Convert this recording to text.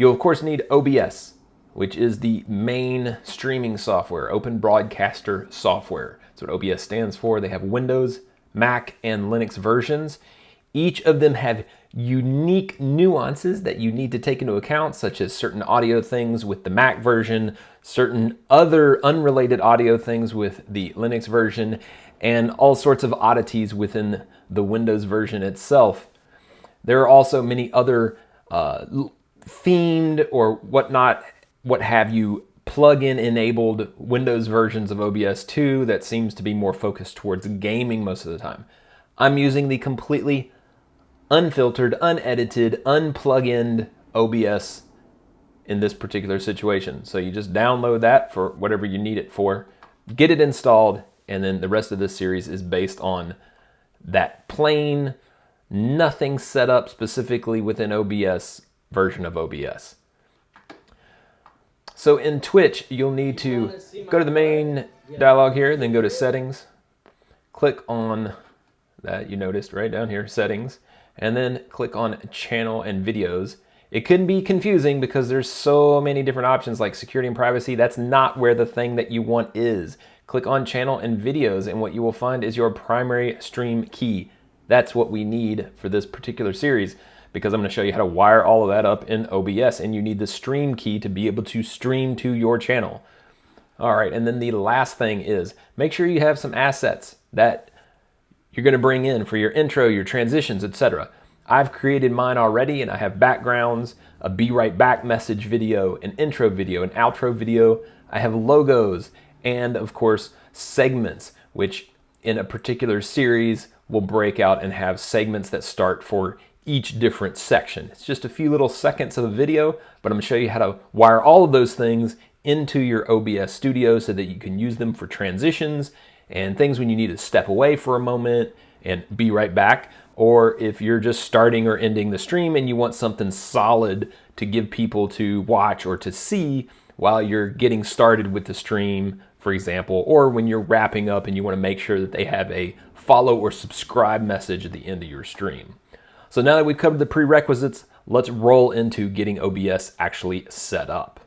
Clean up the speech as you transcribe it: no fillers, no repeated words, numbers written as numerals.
You'll of course need OBS, which is the main streaming software, Open Broadcaster Software. That's what OBS stands for. They have Windows, Mac, and Linux versions. Each of them have unique nuances that you need to take into account, such as certain audio things with the Mac version, certain other unrelated audio things with the Linux version, and all sorts of oddities within the Windows version itself. There are also many other themed or whatnot, what have you, plug-in enabled Windows versions of OBS 2 that seems to be more focused towards gaming most of the time. I'm using the completely unfiltered, unedited, unplug-in OBS in this particular situation. So you just download that for whatever you need it for, get it installed, and then the rest of this series is based on that plain, nothing set up specifically within OBS version of OBS. So in Twitch, you'll need to go to the main dialog here, then go to settings, click on that you noticed right down here, settings, and then click on channel and videos. It can be confusing because there's so many different options like security and privacy. That's not where the thing that you want is. Click on channel and videos, and what you will find is your primary stream key. That's what we need for this particular series, because I'm going to show you how to wire all of that up in OBS, and you need the stream key to be able to stream to your channel. All right, and then the last thing is make sure you have some assets that you're going to bring in for your intro, your transitions, etc. I've created mine already, and I have backgrounds, a be right back message video, an intro video, an outro video. I have logos, and of course segments, which in a particular series will break out and have segments that start for each different section. It's just a few little seconds of a video, but I'm going to show you how to wire all of those things into your OBS Studio so that you can use them for transitions and things when you need to step away for a moment and be right back, or if you're just starting or ending the stream and you want something solid to give people to watch or to see while you're getting started with the stream, for example, or when you're wrapping up and you want to make sure that they have a follow or subscribe message at the end of your stream. So now that we've covered the prerequisites, let's roll into getting OBS actually set up.